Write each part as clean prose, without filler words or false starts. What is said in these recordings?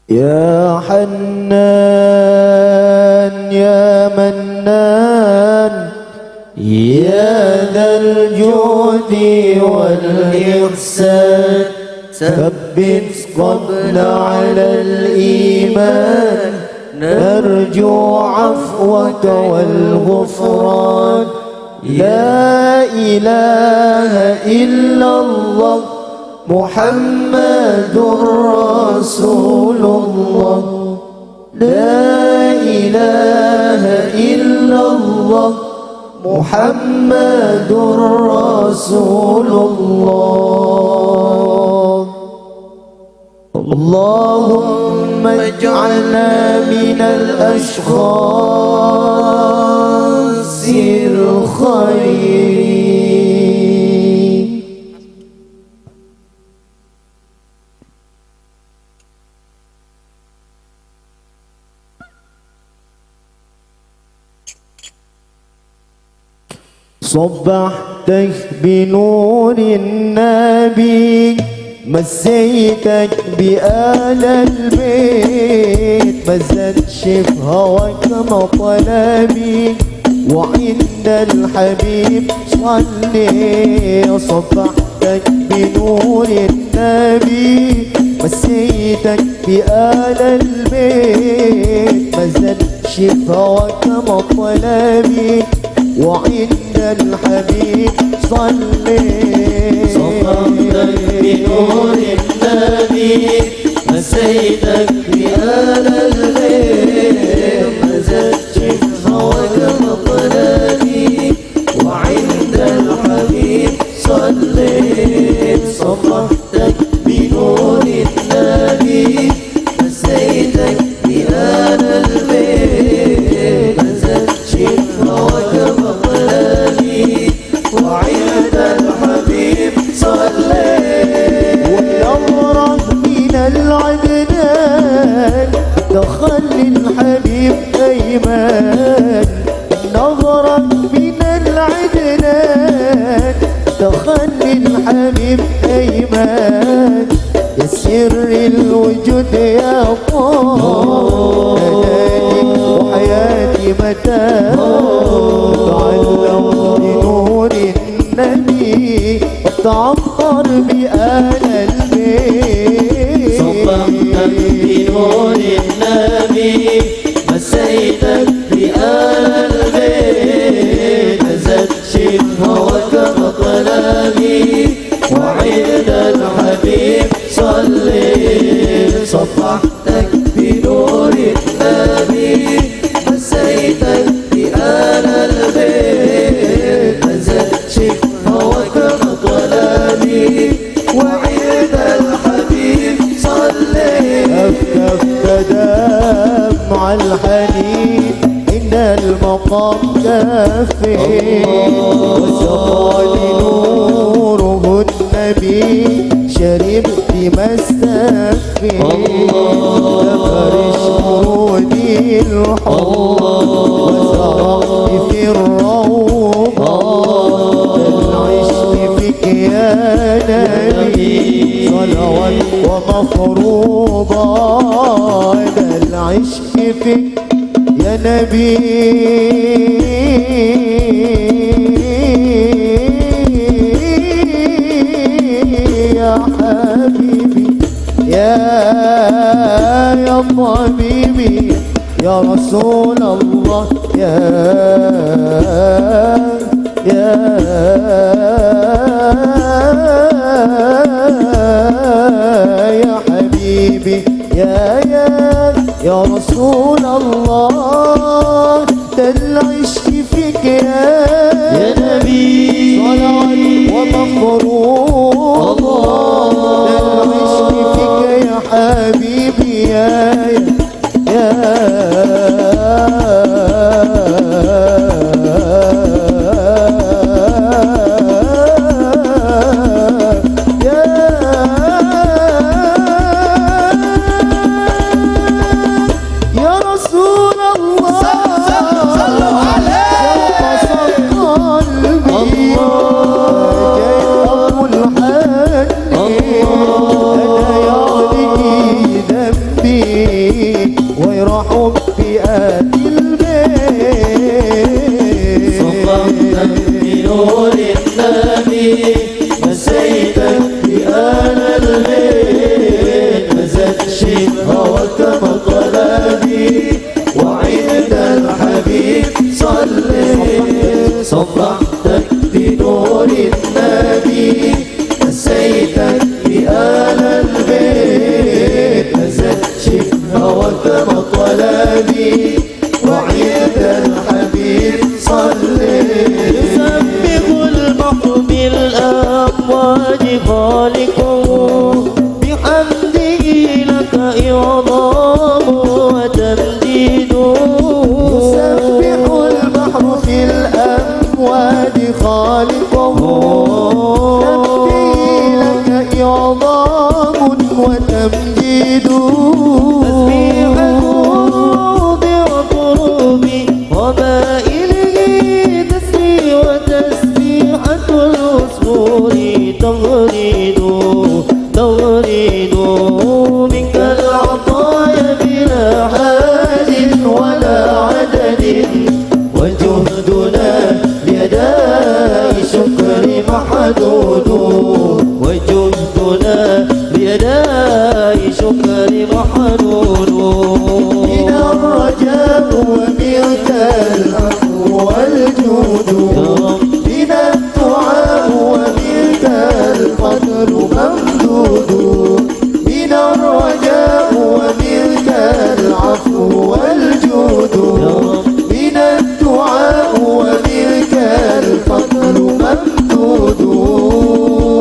يا حنان يا منان يا ذا الجود والإحسان ثبت قبل على الإيمان نرجو عفوك والغفران لا إله إلا الله محمد رسول الله لا إله إلا الله محمد رسول الله اللهم اجعلنا من الأشخاص الخير. صبحتك بنور النبي مسيتك بآل البيت مزدش في هواك مطلبي وعند الحبيب صلي. صبحتك بنور النبي مسيتك بآل البيت مزدش في هواك مطلبي وعند الحبيب صلي. صبحتك بنور النبي مسيتك بآل البيت مزدت هواك مطلبي وعند الحبيب صليت. صبحتك بنور النبي مسيتك بآل البيت مزدت هواك مطلبي وعند الحبيب صليت. ونورك من العدنان دخل الحبيب أيمان نظرك من العدنان دخل الحبيب أيمان يا سر الوجود يا طه نداني وحياتي متى تعلم بنور النبي وتعطر بآل البيت. صبحتك بنور النبي مسيتك بآل البيت مزدت هواك مطلبي وعند الحبيب صليت. صبحتك بنور النبي مسيتك بآل البيت مزدت هواك مطلبي وعند الحبيب صليت. أفكف دمع الحنين إن المقام كافي وسقى نوره النبي شربت ما استكفي تفرش ورودي الحب وزرعت في الروضة العشق فيك يا نبي صلوات ومفروضة العشق فيك يا نبي يا حبيبي يا طبيبي يا رسول الله يا حبيبي يا رسول الله ده العشق فيك يا نبي صلوات ومفروض ده العشق فيك يا حبيبي بنور النبي مسيتك بآل البيت مزت شبهك مطلبي وعند الحبيب صبحتك بنور النبي مسيتك بآل البيت مزت شبهك مطلبي وعند الحبيب يسبح البحر بالأمواج خالقه بحمده لك إعظام وتمجيد يسبح البحر في الأمواج خالقه تبدي لك إعظام وتمجيد تسبيحه موضع قلوبي ومائله تسبي وتسبيحة العصفور تغريد منك العطايا بلا حاج ولا عدد وجهدنا بيداء شكر محدود وجهدنا بيداء شكر محدود من الرجاء ومنك العفو والجود من الدعاء ومنك الفضل ممدود من الرجاء ومنك العفو والجود من الدعاء ومنك الفضل ممدود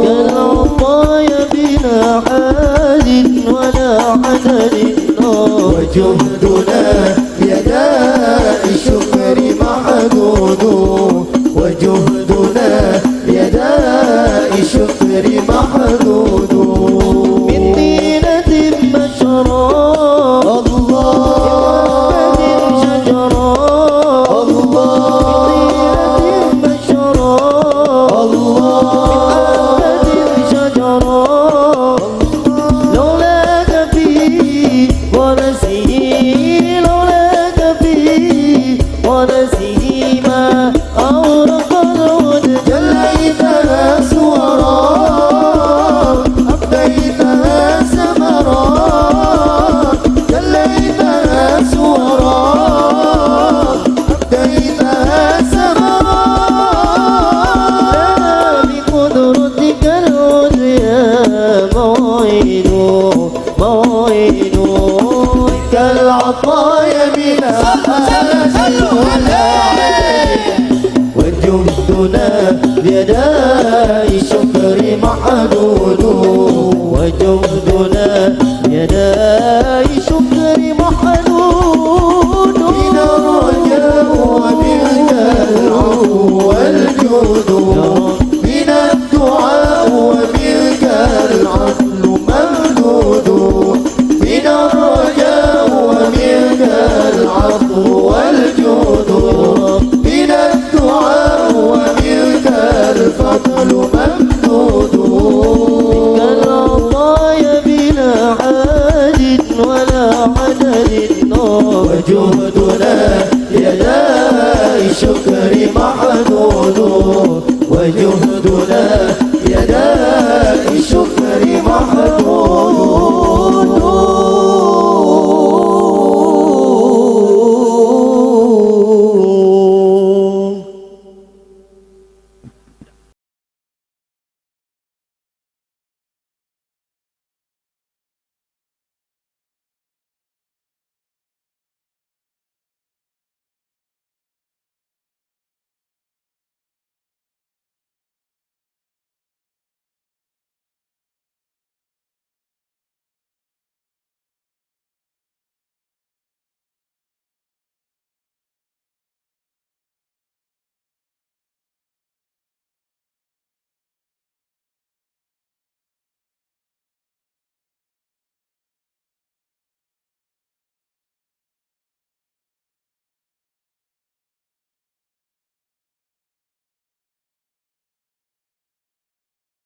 كالعطايا بلا حاج ولا عدد وجهدنا بيداء الشكر محدود وجهدنا بيداء الشكر محدود من دينة بشرى الله شجرى الله من دينة بشرى الله شجرى لولاك في ونسيه لولاك في ونسيه ما أورق الود جليتها سورا أبديتها سمرا جليتها سورا أبديتها سمرا بقدرتك العليا موعد كالعطايا بلا حاج ولا عدد وجهدنا بيداء شكر محدود وجهدنا بيداء شكر محدود من الرجاء ومنك العفو والجود من الدعاء ومنك العدل ممدود من الرجاء ومنك العفو والجود من الدعاء ومنك الفضل ممدود كالعطايا بلا حاج ولا عدد وجهدنا بيداء شكر محدود وجهدنا بيداء